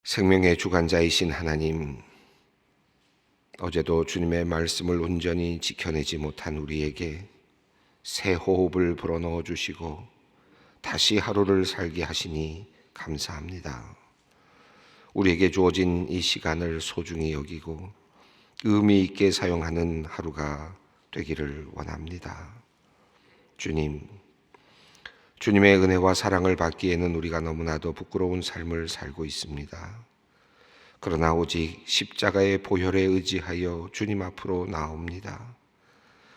생명의 주관자이신 하나님, 어제도 주님의 말씀을 온전히 지켜내지 못한 우리에게 새 호흡을 불어넣어 주시고 다시 하루를 살게 하시니 감사합니다. 우리에게 주어진 이 시간을 소중히 여기고 의미 있게 사용하는 하루가 되기를 원합니다. 주님의 은혜와 사랑을 받기에는 우리가 너무나도 부끄러운 삶을 살고 있습니다. 그러나 오직 십자가의 보혈에 의지하여 주님 앞으로 나옵니다.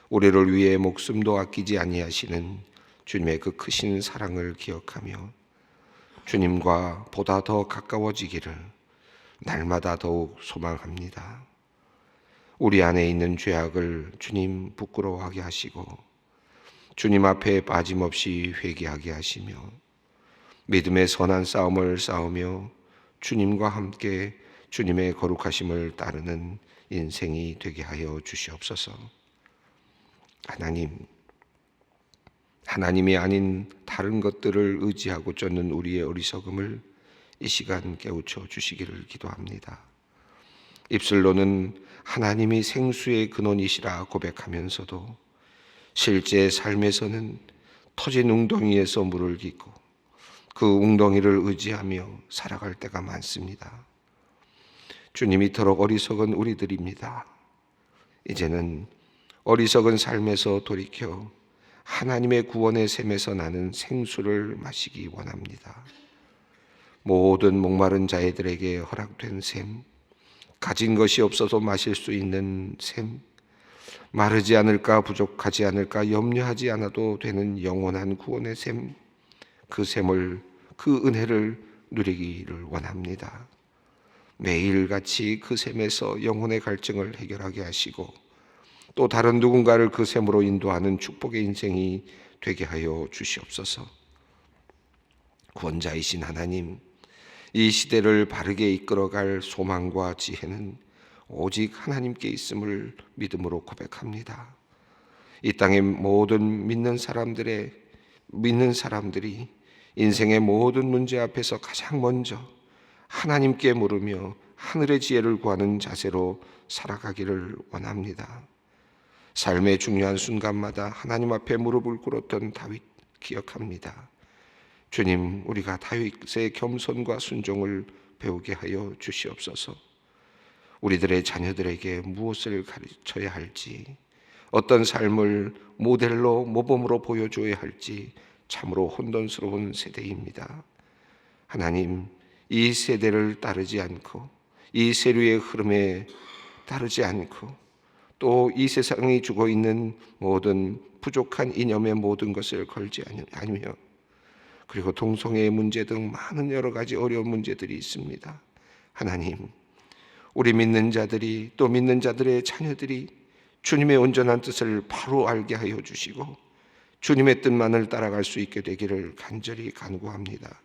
우리를 위해 목숨도 아끼지 아니하시는 주님의 그 크신 사랑을 기억하며 주님과 보다 더 가까워지기를 날마다 더욱 소망합니다. 우리 안에 있는 죄악을 주님 부끄러워하게 하시고 주님 앞에 빠짐없이 회개하게 하시며 믿음의 선한 싸움을 싸우며 주님과 함께 주님의 거룩하심을 따르는 인생이 되게 하여 주시옵소서. 하나님이 아닌 다른 것들을 의지하고 쫓는 우리의 어리석음을 이 시간 깨우쳐 주시기를 기도합니다. 입술로는 하나님이 생수의 근원이시라 고백하면서도 실제 삶에서는 터진 웅덩이에서 물을 깃고 그 웅덩이를 의지하며 살아갈 때가 많습니다. 주님이 이토록 어리석은 우리들입니다. 이제는 어리석은 삶에서 돌이켜 하나님의 구원의 샘에서 나는 생수를 마시기 원합니다. 모든 목마른 자애들에게 허락된 샘, 가진 것이 없어서 마실 수 있는 샘, 마르지 않을까 부족하지 않을까 염려하지 않아도 되는 영원한 구원의 샘, 그 샘을 그 은혜를 누리기를 원합니다. 매일같이 그 샘에서 영혼의 갈증을 해결하게 하시고 또 다른 누군가를 그 샘으로 인도하는 축복의 인생이 되게 하여 주시옵소서. 구원자이신 하나님, 이 시대를 바르게 이끌어갈 소망과 지혜는 오직 하나님께 있음을 믿음으로 고백합니다. 이 땅의 모든 믿는 사람들이 인생의 모든 문제 앞에서 가장 먼저 하나님께 물으며 하늘의 지혜를 구하는 자세로 살아가기를 원합니다. 삶의 중요한 순간마다 하나님 앞에 무릎을 꿇었던 다윗 기억합니다. 주님, 우리가 다윗의 겸손과 순종을 배우게 하여 주시옵소서. 우리들의 자녀들에게 무엇을 가르쳐야 할지, 어떤 삶을 모델로 모범으로 보여줘야 할지 참으로 혼돈스러운 세대입니다. 하나님, 이 세대를 따르지 않고 이 세류의 흐름에 따르지 않고 또 이 세상이 주고 있는 모든 부족한 이념의 모든 것을 걸지 않으며 그리고 동성애의 문제 등 많은 여러 가지 어려운 문제들이 있습니다. 하나님, 우리 믿는 자들이 또 믿는 자들의 자녀들이 주님의 온전한 뜻을 바로 알게 하여 주시고 주님의 뜻만을 따라갈 수 있게 되기를 간절히 간구합니다.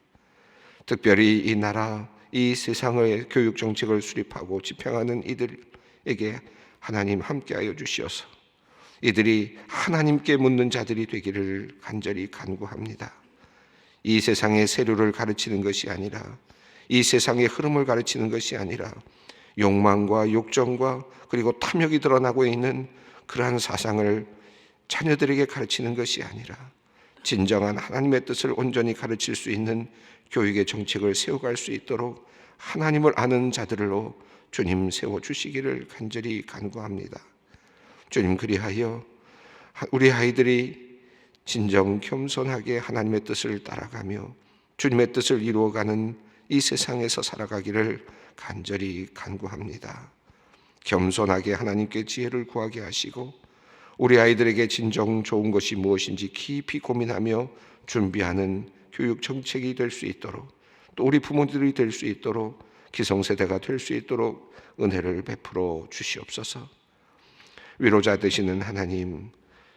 특별히 이 나라, 이 세상의 교육 정책을 수립하고 집행하는 이들에게 하나님 함께하여 주시어서 이들이 하나님께 묻는 자들이 되기를 간절히 간구합니다. 이 세상의 세류를 가르치는 것이 아니라 이 세상의 흐름을 가르치는 것이 아니라 욕망과 욕정과 그리고 탐욕이 드러나고 있는 그러한 사상을 자녀들에게 가르치는 것이 아니라 진정한 하나님의 뜻을 온전히 가르칠 수 있는 교육의 정책을 세워갈 수 있도록 하나님을 아는 자들로 주님 세워주시기를 간절히 간구합니다. 주님, 그리하여 우리 아이들이 진정 겸손하게 하나님의 뜻을 따라가며 주님의 뜻을 이루어가는 이 세상에서 살아가기를 간절히 간구합니다. 겸손하게 하나님께 지혜를 구하게 하시고 우리 아이들에게 진정 좋은 것이 무엇인지 깊이 고민하며 준비하는 교육 정책이 될 수 있도록 또 우리 부모들이 될 수 있도록 기성세대가 될 수 있도록 은혜를 베풀어 주시옵소서. 위로자 되시는 하나님,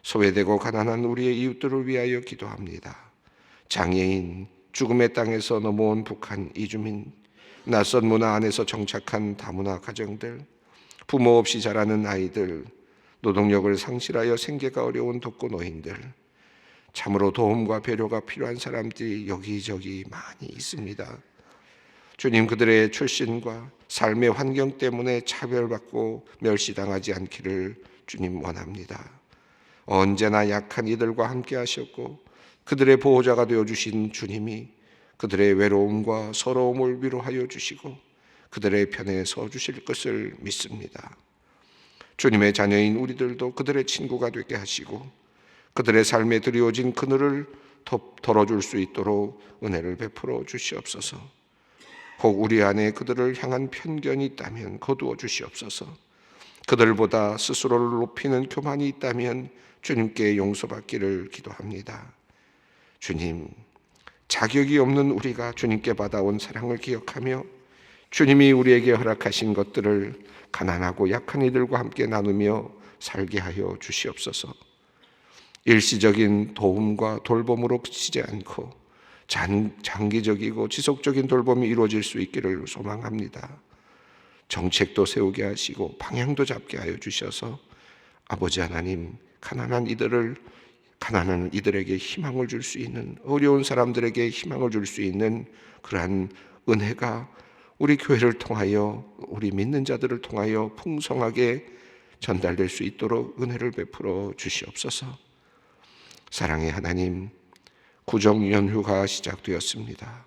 소외되고 가난한 우리의 이웃들을 위하여 기도합니다. 장애인, 죽음의 땅에서 넘어온 북한 이주민, 낯선 문화 안에서 정착한 다문화 가정들, 부모 없이 자라는 아이들, 노동력을 상실하여 생계가 어려운 독거노인들, 참으로 도움과 배려가 필요한 사람들이 여기저기 많이 있습니다. 주님, 그들의 출신과 삶의 환경 때문에 차별받고 멸시당하지 않기를 주님 원합니다. 언제나 약한 이들과 함께 하셨고 그들의 보호자가 되어주신 주님이 그들의 외로움과 서러움을 위로하여 주시고 그들의 편에 서 주실 것을 믿습니다. 주님의 자녀인 우리들도 그들의 친구가 되게 하시고 그들의 삶에 드리워진 그늘을 덜어줄 수 있도록 은혜를 베풀어 주시옵소서. 혹 우리 안에 그들을 향한 편견이 있다면 거두어 주시옵소서. 그들보다 스스로를 높이는 교만이 있다면 주님께 용서받기를 기도합니다. 주님, 자격이 없는 우리가 주님께 받아온 사랑을 기억하며 주님이 우리에게 허락하신 것들을 가난하고 약한 이들과 함께 나누며 살게 하여 주시옵소서. 일시적인 도움과 돌봄으로 그치지 않고 장기적이고 지속적인 돌봄이 이루어질 수 있기를 소망합니다. 정책도 세우게 하시고 방향도 잡게 하여 주셔서 아버지 하나님, 가난한 이들에게 희망을 줄 수 있는, 어려운 사람들에게 희망을 줄 수 있는 그러한 은혜가 우리 교회를 통하여, 우리 믿는 자들을 통하여 풍성하게 전달될 수 있도록 은혜를 베풀어 주시옵소서. 사랑의 하나님, 구정 연휴가 시작되었습니다.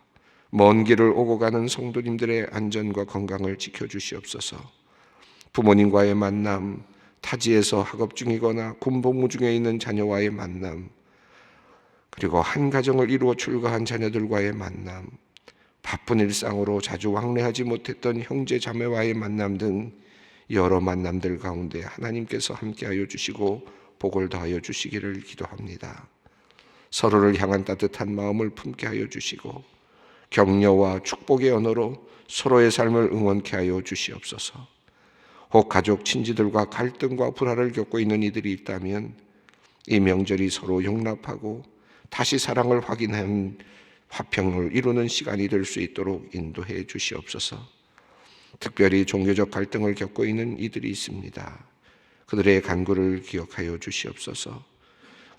먼 길을 오고 가는 성도님들의 안전과 건강을 지켜주시옵소서. 부모님과의 만남, 타지에서 학업 중이거나 군복무 중에 있는 자녀와의 만남, 그리고 한 가정을 이루어 출가한 자녀들과의 만남, 바쁜 일상으로 자주 왕래하지 못했던 형제 자매와의 만남 등 여러 만남들 가운데 하나님께서 함께하여 주시고 복을 더하여 주시기를 기도합니다. 서로를 향한 따뜻한 마음을 품게 하여 주시고 격려와 축복의 언어로 서로의 삶을 응원케 하여 주시옵소서. 혹 가족 친지들과 갈등과 불화를 겪고 있는 이들이 있다면 이 명절이 서로 용납하고 다시 사랑을 확인하는 화평을 이루는 시간이 될 수 있도록 인도해 주시옵소서. 특별히 종교적 갈등을 겪고 있는 이들이 있습니다. 그들의 간구를 기억하여 주시옵소서.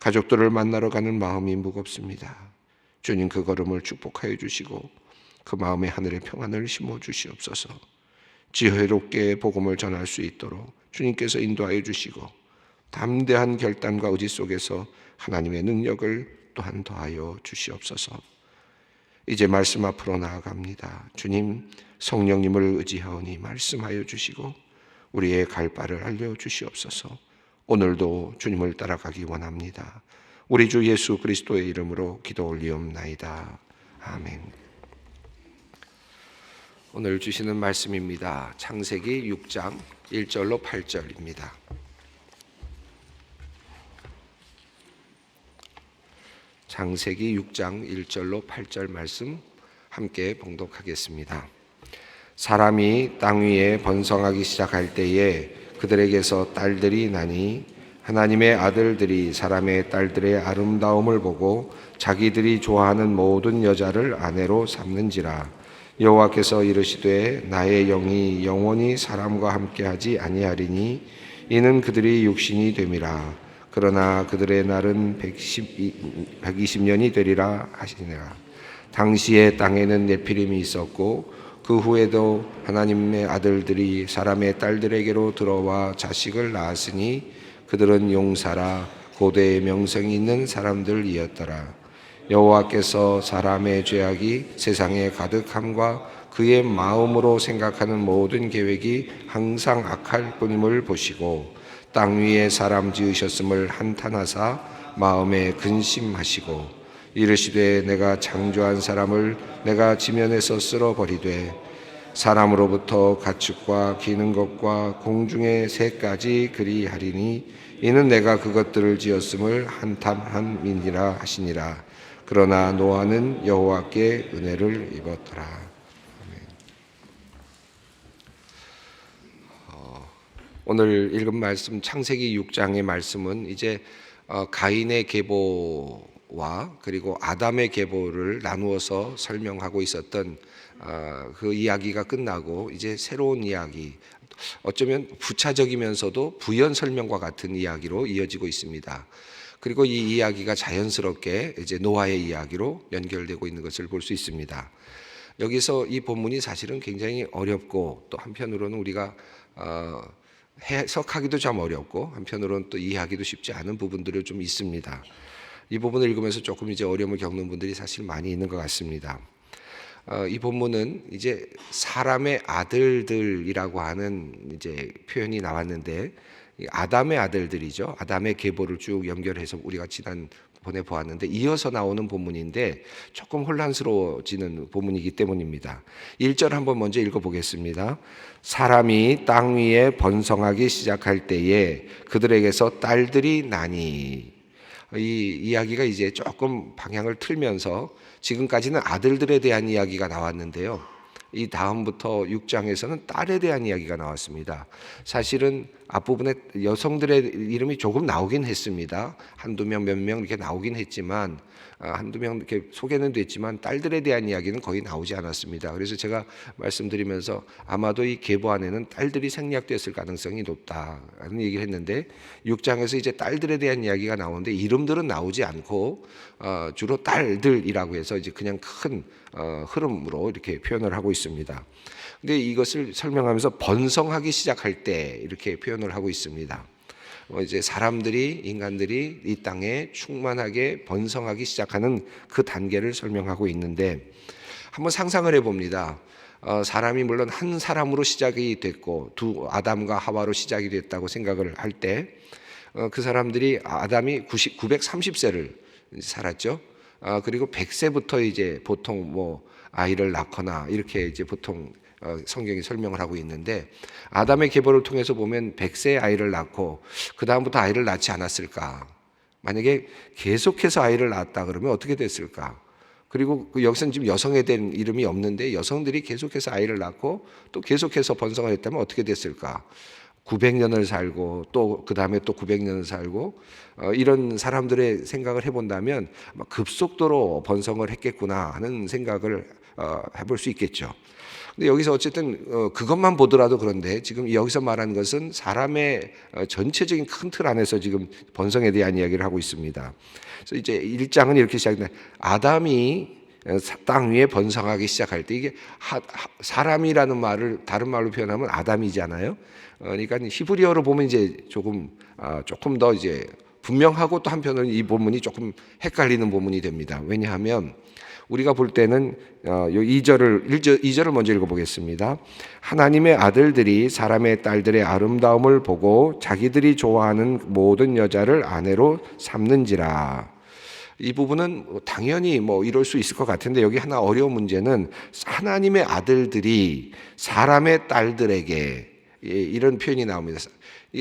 가족들을 만나러 가는 마음이 무겁습니다. 주님, 그 걸음을 축복하여 주시고 그 마음에 하늘의 평안을 심어 주시옵소서. 지혜롭게 복음을 전할 수 있도록 주님께서 인도하여 주시고 담대한 결단과 의지 속에서 하나님의 능력을 또한 더하여 주시옵소서. 이제 말씀 앞으로 나아갑니다. 주님, 성령님을 의지하오니 말씀하여 주시고 우리의 갈 바를 알려주시옵소서. 오늘도 주님을 따라가기 원합니다. 우리 주 예수 그리스도의 이름으로 기도 올리옵나이다. 아멘. 오늘 주시는 말씀입니다. 창세기 6장 1절로 8절입니다. 창세기 6장 1절로 8절 말씀 함께 봉독하겠습니다. 사람이 땅 위에 번성하기 시작할 때에 그들에게서 딸들이 나니 하나님의 아들들이 사람의 딸들의 아름다움을 보고 자기들이 좋아하는 모든 여자를 아내로 삼는지라. 여호와께서 이르시되 나의 영이 영원히 사람과 함께하지 아니하리니 이는 그들이 육신이 됨이라. 그러나 그들의 날은 120년이 되리라 하시니라. 당시에 땅에는 네피림이 있었고 그 후에도 하나님의 아들들이 사람의 딸들에게로 들어와 자식을 낳았으니 그들은 용사라 고대의 명성이 있는 사람들이었더라. 여호와께서 사람의 죄악이 세상에 가득함과 그의 마음으로 생각하는 모든 계획이 항상 악할 뿐임을 보시고 땅 위에 사람 지으셨음을 한탄하사 마음에 근심하시고 이르시되 내가 창조한 사람을 내가 지면에서 쓸어버리되 사람으로부터 가축과 기는 것과 공중의 새까지 그리하리니 이는 내가 그것들을 지었음을 한탄한 민이라 하시니라. 그러나 노아는 여호와께 은혜를 입었더라. 아멘. 오늘 읽은 말씀 창세기 6장의 말씀은 이제 가인의 계보와 그리고 아담의 계보를 나누어서 설명하고 있었던 그 이야기가 끝나고 이제 새로운 이야기, 어쩌면 부차적이면서도 부연 설명과 같은 이야기로 이어지고 있습니다. 그리고 이 이야기가 자연스럽게 이제 노아의 이야기로 연결되고 있는 것을 볼 수 있습니다. 여기서 이 본문이 사실은 굉장히 어렵고 또 한편으로는 우리가 해석하기도 좀 어렵고 한편으로는 또 이해하기도 쉽지 않은 부분들이 좀 있습니다. 이 부분을 읽으면서 조금 이제 어려움을 겪는 분들이 사실 많이 있는 것 같습니다. 이 본문은 이제 사람의 아들들이라고 하는 이제 표현이 나왔는데 아담의 아들들이죠. 아담의 계보를 쭉 연결해서 우리가 지난번에 보았는데 이어서 나오는 본문인데 조금 혼란스러워지는 본문이기 때문입니다. 1절 한번 먼저 읽어보겠습니다. 사람이 땅 위에 번성하기 시작할 때에 그들에게서 딸들이 나니. 이 이야기가 이제 조금 방향을 틀면서 지금까지는 아들들에 대한 이야기가 나왔는데요. 이 다음부터 6장에서는 딸에 대한 이야기가 나왔습니다. 사실은 앞부분에 여성들의 이름이 조금 나오긴 했습니다. 한두 명, 몇 명 이렇게 나오긴 했지만 한두 명 이렇게 소개는 됐지만 딸들에 대한 이야기는 거의 나오지 않았습니다. 그래서 제가 말씀드리면서 아마도 이 계보 안에는 딸들이 생략됐을 가능성이 높다라는 얘기를 했는데 6장에서 이제 딸들에 대한 이야기가 나오는데 이름들은 나오지 않고 주로 딸들이라고 해서 이제 그냥 큰 흐름으로 이렇게 표현을 하고 있습니다. 근데 이것을 설명하면서 번성하기 시작할 때 이렇게 표현을 하고 있습니다. 이제 인간들이 이 땅에 충만하게 번성하기 시작하는 그 단계를 설명하고 있는데 한번 상상을 해봅니다. 사람이 물론 한 사람으로 시작이 됐고 두 아담과 하와로 시작이 됐다고 생각을 할 때 그 사람들이 아담이 930세를 살았죠. 그리고 100세부터 이제 보통 뭐 아이를 낳거나 이렇게 이제 보통 성경이 설명을 하고 있는데 아담의 계보를 통해서 보면 100세의 아이를 낳고 그 다음부터 아이를 낳지 않았을까? 만약에 계속해서 아이를 낳았다 그러면 어떻게 됐을까? 그리고 여기서는 지금 여성에 대한 이름이 없는데 여성들이 계속해서 아이를 낳고 또 계속해서 번성을 했다면 어떻게 됐을까? 900년을 살고 또 그 다음에 또 900년을 살고 이런 사람들의 생각을 해본다면 급속도로 번성을 했겠구나 하는 생각을 해볼 수 있겠죠. 근데 여기서 어쨌든 그것만 보더라도 그런데 지금 여기서 말하는 것은 사람의 전체적인 큰 틀 안에서 지금 번성에 대한 이야기를 하고 있습니다. 그래서 이제 1장은 이렇게 시작됩니다. 아담이 땅 위에 번성하기 시작할 때 이게 사람이라는 말을 다른 말로 표현하면 아담이잖아요. 그러니까 히브리어로 보면 이제 조금 더 이제 분명하고 또 한편으로는 이 본문이 조금 헷갈리는 본문이 됩니다. 왜냐하면 우리가 볼 때는 2절을 먼저 읽어보겠습니다. 하나님의 아들들이 사람의 딸들의 아름다움을 보고 자기들이 좋아하는 모든 여자를 아내로 삼는지라. 이 부분은 당연히 뭐 이럴 수 있을 것 같은데 여기 하나 어려운 문제는 하나님의 아들들이 사람의 딸들에게 이런 표현이 나옵니다.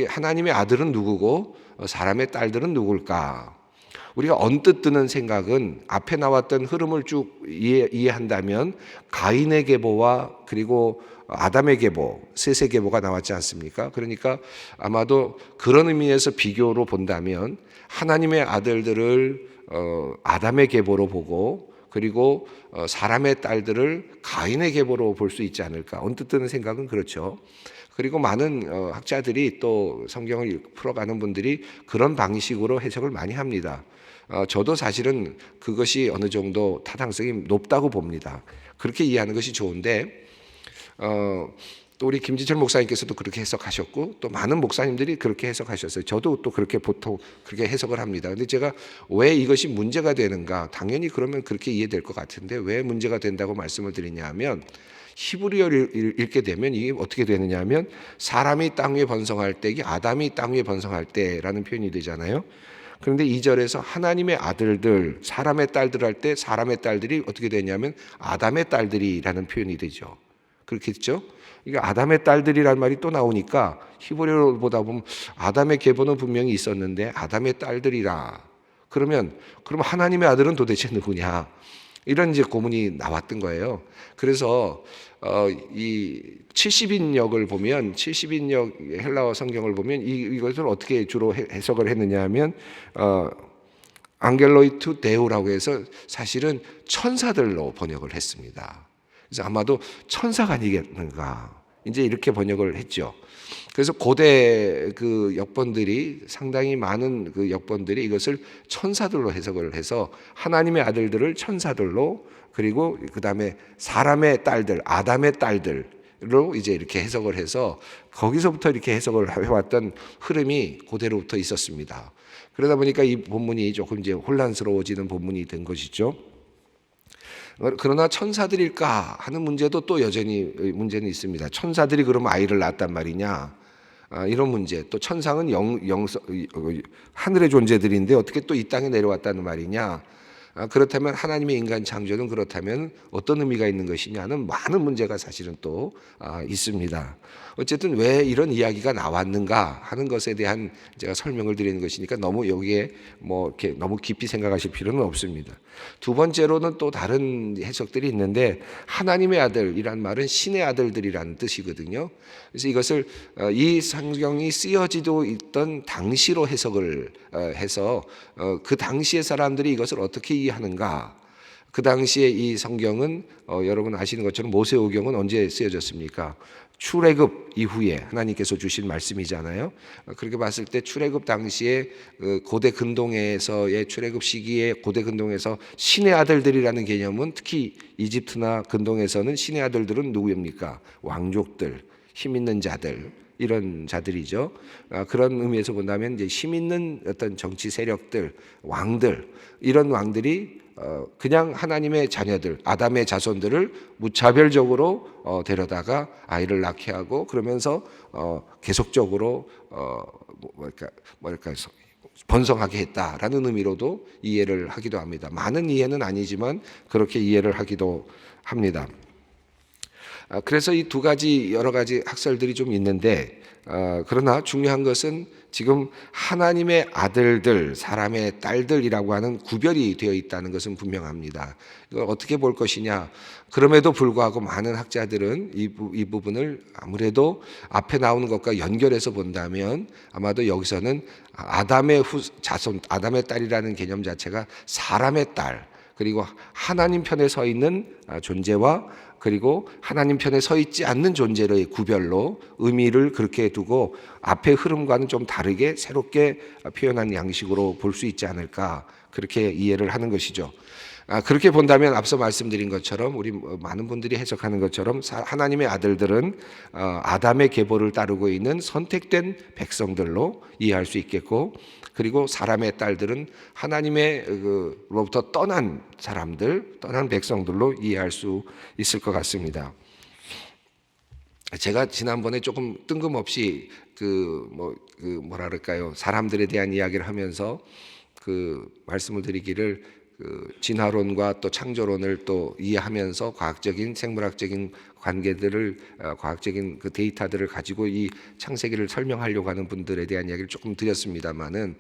하나님의 아들은 누구고 사람의 딸들은 누굴까? 우리가 언뜻 드는 생각은 앞에 나왔던 흐름을 쭉 이해한다면 가인의 계보와 그리고 아담의 계보, 셋의 계보가 나왔지 않습니까? 그러니까 아마도 그런 의미에서 비교로 본다면 하나님의 아들들을 아담의 계보로 보고 그리고 사람의 딸들을 가인의 계보로 볼 수 있지 않을까? 언뜻 드는 생각은 그렇죠. 그리고 많은 학자들이 또 성경을 풀어가는 분들이 그런 방식으로 해석을 많이 합니다. 저도 사실은 그것이 어느 정도 타당성이 높다고 봅니다. 그렇게 이해하는 것이 좋은데 또 우리 김진철 목사님께서도 그렇게 해석하셨고 또 많은 목사님들이 그렇게 해석하셨어요. 저도 또 그렇게 보통 그렇게 해석을 합니다. 근데 제가 왜 이것이 문제가 되는가? 당연히 그러면 그렇게 이해될 것 같은데 왜 문제가 된다고 말씀을 드리냐 하면 히브리어를 읽게 되면 이게 어떻게 되느냐 하면 사람이 땅 위에 번성할 때 이게 아담이 땅 위에 번성할 때라는 표현이 되잖아요. 그런데 2절에서 하나님의 아들들, 사람의 딸들 할 때 사람의 딸들이 어떻게 되냐면 아담의 딸들이라는 표현이 되죠. 그렇겠죠? 이게 아담의 딸들이라는 말이 또 나오니까 히브리어로 보다 보면 아담의 계보는 분명히 있었는데 아담의 딸들이라. 그럼 하나님의 아들은 도대체 누구냐? 이런 이제 고문이 나왔던 거예요. 그래서 이 70인역을 보면 70인역 헬라어 성경을 보면 이것을 어떻게 주로 해석을 했느냐 하면 앙겔로이투 데우라고 해서 사실은 천사들로 번역을 했습니다. 그래서 아마도 천사가 아니겠는가 이제 이렇게 번역을 했죠. 그래서 고대 그 역본들이 상당히 많은 그 역본들이 이것을 천사들로 해석을 해서 하나님의 아들들을 천사들로, 그리고 그 다음에 사람의 딸들, 아담의 딸들로 이제 이렇게 해석을 해서 거기서부터 이렇게 해석을 해왔던 흐름이 고대로부터 있었습니다. 그러다 보니까 이 본문이 조금 이제 혼란스러워지는 본문이 된 것이죠. 그러나 천사들일까 하는 문제도 또 여전히 문제는 있습니다. 천사들이 그러면 아이를 낳았단 말이냐, 이런 문제. 또 천상은 하늘의 존재들인데 어떻게 또 이 땅에 내려왔다는 말이냐. 그렇다면 하나님의 인간 창조는 그렇다면 어떤 의미가 있는 것이냐는 많은 문제가 사실은 또 있습니다. 어쨌든 왜 이런 이야기가 나왔는가 하는 것에 대한 제가 설명을 드리는 것이니까 너무 여기에 뭐 이렇게 너무 깊이 생각하실 필요는 없습니다. 두 번째로는 또 다른 해석들이 있는데, 하나님의 아들이란 말은 신의 아들들이라는 뜻이거든요. 그래서 이것을 이 성경이 쓰여지고 있던 당시로 해석을 해서 그 당시의 사람들이 이것을 어떻게 이해하는가. 그 당시에 이 성경은 여러분 아시는 것처럼 모세오경은 언제 쓰여졌습니까? 출애굽 이후에 하나님께서 주신 말씀이잖아요. 그렇게 봤을 때 출애굽 당시에 고대 근동에서의 출애굽 시기에 고대 근동에서 신의 아들들이라는 개념은, 특히 이집트나 근동에서는 신의 아들들은 누구입니까? 왕족들, 힘 있는 자들, 이런 자들이죠. 그런 의미에서 본다면 이제 힘 있는 어떤 정치 세력들, 왕들, 이런 왕들이 그냥 하나님의 자녀들, 아담의 자손들을 무차별적으로 데려다가 아이를 낳게 하고, 그러면서 계속적으로 뭐랄까 번성하게 했다라는 의미로도 이해를 하기도 합니다. 많은 이해는 아니지만 그렇게 이해를 하기도 합니다. 그래서 이 두 가지 여러 가지 학설들이 좀 있는데, 그러나 중요한 것은 지금 하나님의 아들들, 사람의 딸들이라고 하는 구별이 되어 있다는 것은 분명합니다. 이걸 어떻게 볼 것이냐. 그럼에도 불구하고 많은 학자들은 이 부분을 아무래도 앞에 나오는 것과 연결해서 본다면 아마도 여기서는 아담의 자손, 아담의 딸이라는 개념 자체가 사람의 딸, 그리고 하나님 편에 서 있는 존재와 그리고 하나님 편에 서 있지 않는 존재의 구별로 의미를 그렇게 두고 앞의 흐름과는 좀 다르게 새롭게 표현한 양식으로 볼 수 있지 않을까, 그렇게 이해를 하는 것이죠. 그렇게 본다면 앞서 말씀드린 것처럼 우리 많은 분들이 해석하는 것처럼 하나님의 아들들은 아담의 계보를 따르고 있는 선택된 백성들로 이해할 수 있겠고, 그리고 사람의 딸들은 하나님의로부터 떠난 사람들, 떠난 백성들로 이해할 수 있을 것 같습니다. 제가 지난번에 조금 뜬금없이 뭐라 그럴까요? 사람들에 대한 이야기를 하면서 말씀을 드리기를, 진화론과 또 창조론을 또 이해하면서 과학적인 생물학적인 관계들을, 과학적인 그 데이터들을 가지고 이 창세기를 설명하려고 하는 분들에 대한 이야기를 조금 드렸습니다만은,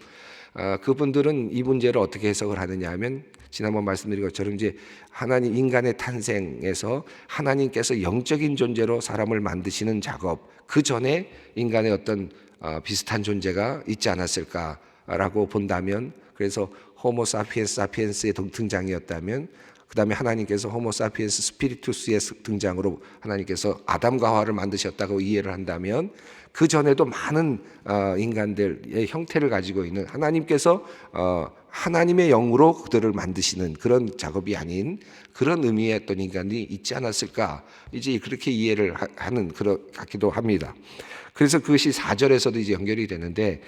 그분들은 이 문제를 어떻게 해석을 하느냐 하면, 지난번 말씀드린 것처럼 이제 하나님 인간의 탄생에서 하나님께서 영적인 존재로 사람을 만드시는 작업, 그 전에 인간의 어떤 비슷한 존재가 있지 않았을까라고 본다면, 그래서 호모 사피엔스 사피엔스의 등장이었다면, 그 다음에 하나님께서 호모 사피엔스 스피리투스의 등장으로 하나님께서 아담과 하와를 만드셨다고 이해를 한다면, 그 전에도 많은 인간들의 형태를 가지고 있는 하나님께서 하나님의 영으로 그들을 만드시는 그런 작업이 아닌 그런 의미의 어떤 인간이 있지 않았을까, 이제 그렇게 이해를 하는 그런 같기도 합니다. 그래서 그것이 4절에서도 이제 연결이 되는데,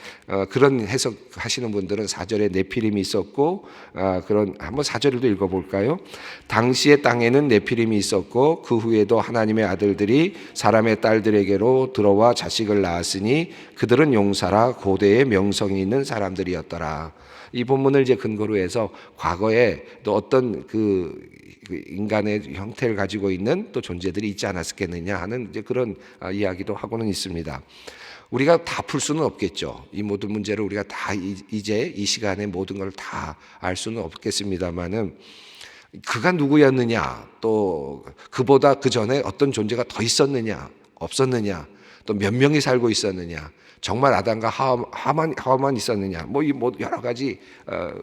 그런 해석하시는 분들은 4절에 네피림이 있었고, 한번 4절도 읽어볼까요? 당시의 땅에는 네피림이 있었고 그 후에도 하나님의 아들들이 사람의 딸들에게로 들어와 자식을 낳았으니 그들은 용사라 고대의 명성이 있는 사람들이었더라. 이 본문을 이제 근거로 해서 과거에 또 어떤 그 인간의 형태를 가지고 있는 또 존재들이 있지 않았겠느냐 하는 이제 그런 이야기도 하고는 있습니다. 우리가 다 풀 수는 없겠죠. 이 모든 문제를 우리가 다 이제 이 시간에 모든 걸 다 알 수는 없겠습니다만은, 그가 누구였느냐, 또 그보다 그 전에 어떤 존재가 더 있었느냐 없었느냐, 또 몇 명이 살고 있었느냐, 정말 아담과 하와만 있었느냐, 뭐 여러 가지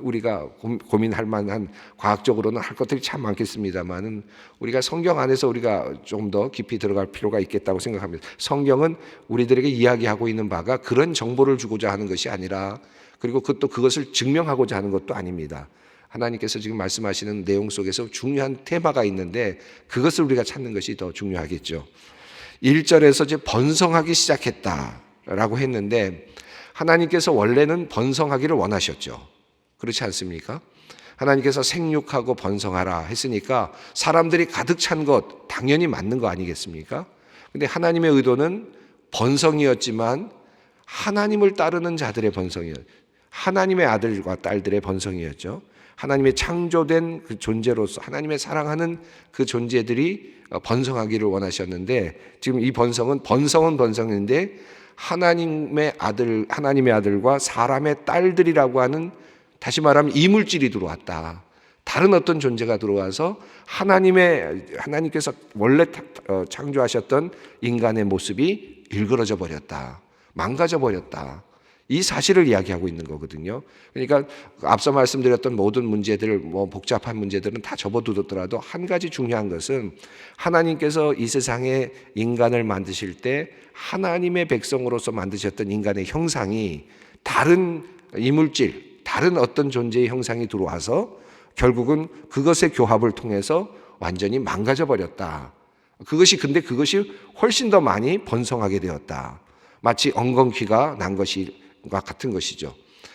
우리가 고민할 만한 과학적으로는 할 것들이 참 많겠습니다만은 우리가 성경 안에서 우리가 좀 더 깊이 들어갈 필요가 있겠다고 생각합니다. 성경은 우리들에게 이야기하고 있는 바가 그런 정보를 주고자 하는 것이 아니라, 그리고 그것을 증명하고자 하는 것도 아닙니다. 하나님께서 지금 말씀하시는 내용 속에서 중요한 테마가 있는데 그것을 우리가 찾는 것이 더 중요하겠죠. 1절에서 이제 번성하기 시작했다라고 했는데, 하나님께서 원래는 번성하기를 원하셨죠. 그렇지 않습니까? 하나님께서 생육하고 번성하라 했으니까 사람들이 가득 찬 것 당연히 맞는 거 아니겠습니까? 근데 하나님의 의도는 번성이었지만 하나님을 따르는 자들의 번성이었죠. 하나님의 아들과 딸들의 번성이었죠. 하나님의 창조된 그 존재로서 하나님의 사랑하는 그 존재들이 번성하기를 원하셨는데, 지금 이 번성은 번성인데 하나님의 아들과 사람의 딸들이라고 하는, 다시 말하면 이물질이 들어왔다. 다른 어떤 존재가 들어와서 하나님께서 원래 창조하셨던 인간의 모습이 일그러져 버렸다. 망가져 버렸다. 이 사실을 이야기하고 있는 거거든요. 그러니까 앞서 말씀드렸던 모든 문제들, 복잡한 문제들은 다 접어두더라도 한 가지 중요한 것은, 하나님께서 이 세상에 인간을 만드실 때 하나님의 백성으로서 만드셨던 인간의 형상이 다른 이물질, 다른 어떤 존재의 형상이 들어와서 결국은 그것의 교합을 통해서 완전히 망가져 버렸다. 근데 그것이 훨씬 더 많이 번성하게 되었다. 마치 엉겅퀴가 난 것과 같은 것이죠.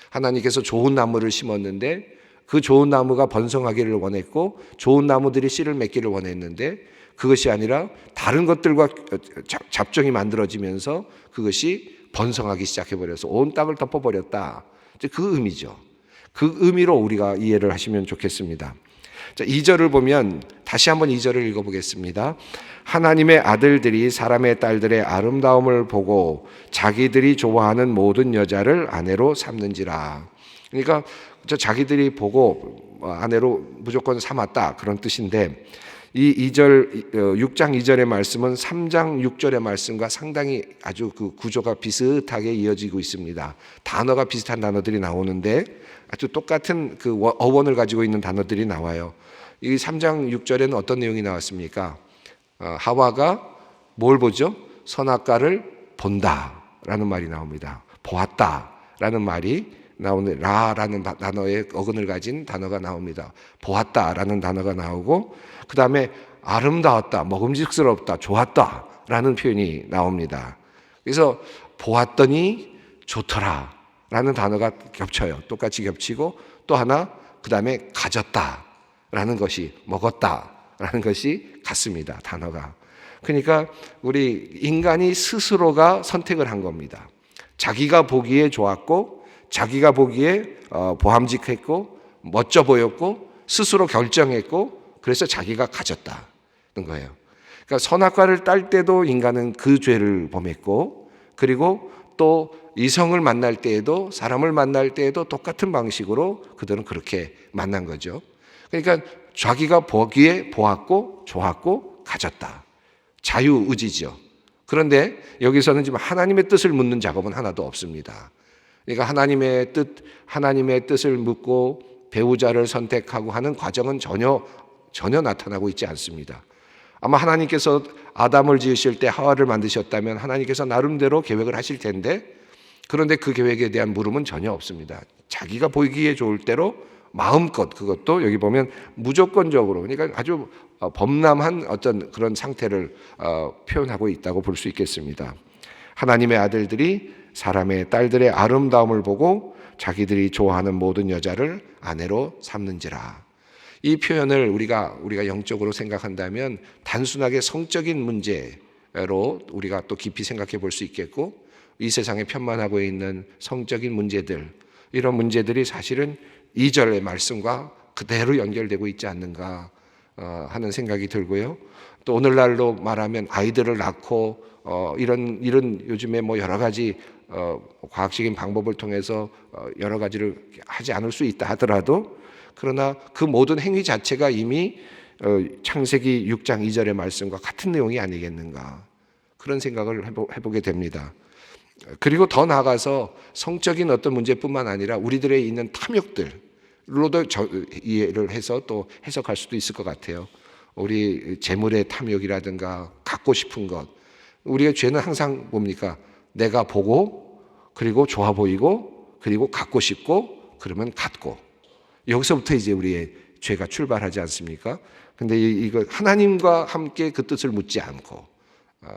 하나님께서 좋은 나무를 심었는데 그 좋은 나무가 번성하기를 원했고 좋은 나무들이 씨를 맺기를 원했는데, 그것이 아니라 다른 것들과 잡종이 만들어지면서 그것이 번성하기 시작해버려서 온 땅을 덮어버렸다. 그 의미죠. 그 의미로 우리가 이해를 하시면 좋겠습니다. 자, 2절을 보면 다시 한번 2절을 읽어보겠습니다. 하나님의 아들들이 사람의 딸들의 아름다움을 보고 자기들이 좋아하는 모든 여자를 아내로 삼는지라. 그러니까 자기들이 보고 아내로 무조건 삼았다, 그런 뜻인데, 이 6장 2절의 말씀은 3장 6절의 말씀과 상당히 아주 그 구조가 비슷하게 이어지고 있습니다. 단어가 비슷한 단어들이 나오는데 아주 똑같은 그 어원을 가지고 있는 단어들이 나와요. 이 3장 6절에는 어떤 내용이 나왔습니까? 하와가 뭘 보죠? 선악과를 본다라는 말이 나옵니다. 보았다라는 말이 나오는, 라라는 단어의 어근을 가진 단어가 나옵니다. 보았다라는 단어가 나오고, 그 다음에 아름다웠다, 먹음직스럽다, 좋았다라는 표현이 나옵니다. 그래서 보았더니 좋더라라는 단어가 겹쳐요. 똑같이 겹치고, 또 하나 그 다음에 가졌다라는 것이, 먹었다라는 것이 같습니다. 단어가. 그러니까 우리 인간이 스스로가 선택을 한 겁니다. 자기가 보기에 좋았고, 자기가 보기에 보함직했고 멋져 보였고 스스로 결정했고, 그래서 자기가 가졌다는 거예요. 그러니까 선악과를 딸 때도 인간은 그 죄를 범했고, 그리고 또 이성을 만날 때에도, 사람을 만날 때에도 똑같은 방식으로 그들은 그렇게 만난 거죠. 그러니까 자기가 보기에 보았고 좋았고 가졌다. 자유의지죠. 그런데 여기서는 지금 하나님의 뜻을 묻는 작업은 하나도 없습니다. 그러니까 하나님의 뜻을 묻고 배우자를 선택하고 하는 과정은 전혀 나타나고 있지 않습니다. 아마 하나님께서 아담을 지으실 때 하와를 만드셨다면 하나님께서 나름대로 계획을 하실 텐데, 그런데 그 계획에 대한 물음은 전혀 없습니다. 자기가 보이기에 좋을 대로 마음껏, 그것도 여기 보면 무조건적으로, 그러니까 아주 범람한 어떤 그런 상태를 표현하고 있다고 볼 수 있겠습니다. 하나님의 아들들이 사람의 딸들의 아름다움을 보고 자기들이 좋아하는 모든 여자를 아내로 삼는지라. 이 표현을 우리가 영적으로 생각한다면 단순하게 성적인 문제로 우리가 또 깊이 생각해 볼 수 있겠고, 이 세상에 편만하고 있는 성적인 문제들, 이런 문제들이 사실은 2절의 말씀과 그대로 연결되고 있지 않는가 하는 생각이 들고요. 또 오늘날로 말하면 아이들을 낳고 이런 요즘에 뭐 여러 가지 과학적인 방법을 통해서 여러 가지를 하지 않을 수 있다 하더라도, 그러나 그 모든 행위 자체가 이미 창세기 6장 2절의 말씀과 같은 내용이 아니겠는가. 그런 생각을 해보게 됩니다. 그리고 더 나아가서 성적인 어떤 문제뿐만 아니라 우리들에 있는 탐욕들로도 이해를 해서 또 해석할 수도 있을 것 같아요. 우리 재물의 탐욕이라든가 갖고 싶은 것. 우리의 죄는 항상 뭡니까? 내가 보고 그리고 좋아 보이고 그리고 갖고 싶고 그러면 갖고. 여기서부터 이제 우리의 죄가 출발하지 않습니까? 근데 이거 하나님과 함께 그 뜻을 묻지 않고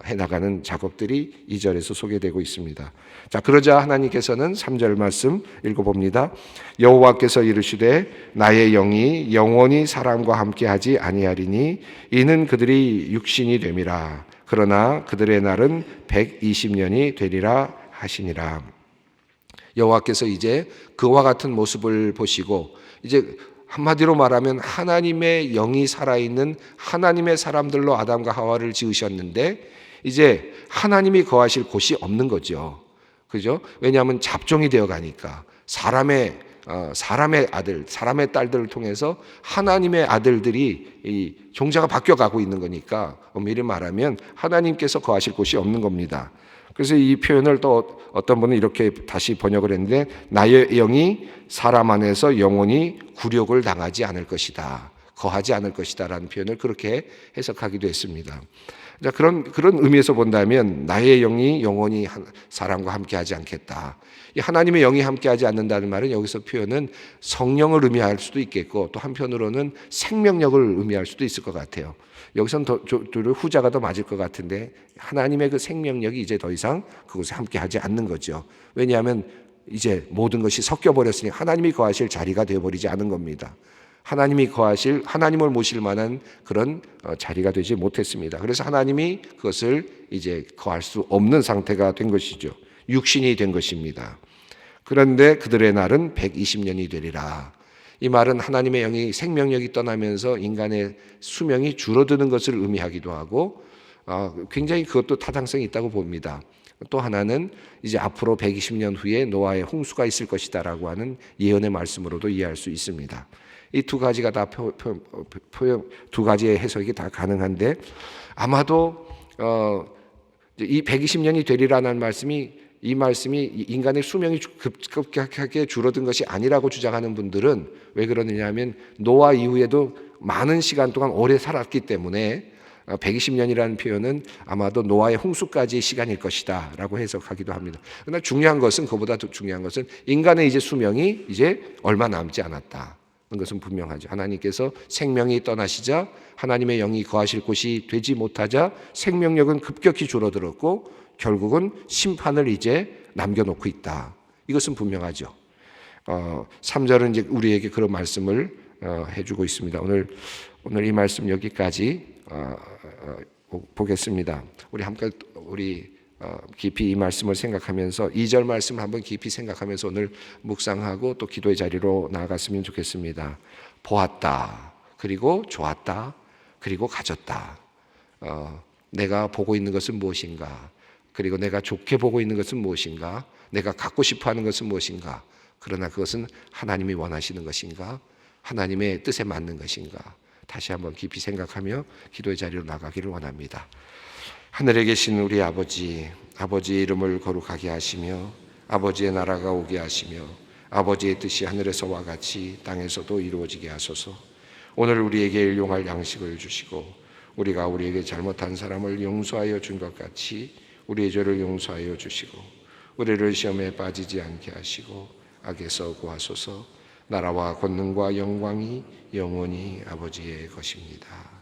해나가는 작업들이 2절에서 소개되고 있습니다. 자, 그러자 하나님께서는 3절 말씀 읽어봅니다. 여호와께서 이르시되 나의 영이 영원히 사람과 함께하지 아니하리니 이는 그들이 육신이 됨이라. 그러나 그들의 날은 120년이 되리라 하시니라. 여호와께서 이제 그와 같은 모습을 보시고 이제 한마디로 말하면 하나님의 영이 살아있는 하나님의 사람들로 아담과 하와를 지으셨는데 이제 하나님이 거하실 곳이 없는 거죠. 그죠? 왜냐하면 잡종이 되어 가니까 사람의 아들, 사람의 딸들을 통해서 하나님의 아들들이 이 종자가 바뀌어가고 있는 거니까 엄밀히 말하면 하나님께서 거하실 곳이 없는 겁니다. 그래서 이 표현을 또 어떤 분은 이렇게 다시 번역을 했는데 나의 영이 사람 안에서 영원히 굴욕을 당하지 않을 것이다. 거하지 않을 것이다 라는 표현을 그렇게 해석하기도 했습니다. 자, 그런 의미에서 본다면 나의 영이 영원히 사람과 함께하지 않겠다. 이 하나님의 영이 함께하지 않는다는 말은 여기서 표현은 성령을 의미할 수도 있겠고 또 한편으로는 생명력을 의미할 수도 있을 것 같아요. 여기서는 후자가 더 맞을 것 같은데 하나님의 그 생명력이 이제 더 이상 그곳에 함께하지 않는 거죠. 왜냐하면 이제 모든 것이 섞여버렸으니 하나님이 거하실 자리가 되어버리지 않은 겁니다. 하나님을 모실 만한 그런 자리가 되지 못했습니다. 그래서 하나님이 그것을 이제 거할 수 없는 상태가 된 것이죠. 육신이 된 것입니다. 그런데 그들의 날은 120년이 되리라. 이 말은 하나님의 영이 생명력이 떠나면서 인간의 수명이 줄어드는 것을 의미하기도 하고 굉장히 그것도 타당성이 있다고 봅니다. 또 하나는 이제 앞으로 120년 후에 노아의 홍수가 있을 것이다라고 하는 예언의 말씀으로도 이해할 수 있습니다. 이 두 가지가 다 두 가지의 해석이 다 가능한데 아마도 이 120년이 되리라는 말씀이 인간의 수명이 급격하게 줄어든 것이 아니라고 주장하는 분들은 왜 그러느냐 하면 노아 이후에도 많은 시간 동안 오래 살았기 때문에 120년이라는 표현은 아마도 노아의 홍수까지의 시간일 것이다 라고 해석하기도 합니다. 그러나 그보다 더 중요한 것은 인간의 이제 수명이 이제 얼마 남지 않았다. 것은 분명하죠. 하나님께서 생명이 떠나시자 하나님의 영이 거하실 곳이 되지 못하자 생명력은 급격히 줄어들었고 결국은 심판을 이제 남겨놓고 있다. 이것은 분명하죠. 3절은 이제 우리에게 그런 말씀을 해주고 있습니다. 오늘 이 말씀 여기까지 보겠습니다. 우리 깊이 이 말씀을 생각하면서 2절 말씀을 한번 깊이 생각하면서 오늘 묵상하고 또 기도의 자리로 나아갔으면 좋겠습니다. 보았다. 그리고 좋았다. 그리고 가졌다. 내가 보고 있는 것은 무엇인가? 그리고 내가 좋게 보고 있는 것은 무엇인가? 내가 갖고 싶어하는 것은 무엇인가? 그러나 그것은 하나님이 원하시는 것인가? 하나님의 뜻에 맞는 것인가? 다시 한번 깊이 생각하며 기도의 자리로 나가기를 원합니다. 하늘에 계신 우리 아버지 이름을 거룩하게 하시며 아버지의 나라가 오게 하시며 아버지의 뜻이 하늘에서와 같이 땅에서도 이루어지게 하소서. 오늘 우리에게 일용할 양식을 주시고 우리가 우리에게 잘못한 사람을 용서하여 준 것 같이 우리의 죄를 용서하여 주시고 우리를 시험에 빠지지 않게 하시고 악에서 구하소서. 나라와 권능과 영광이 영원히 아버지의 것입니다.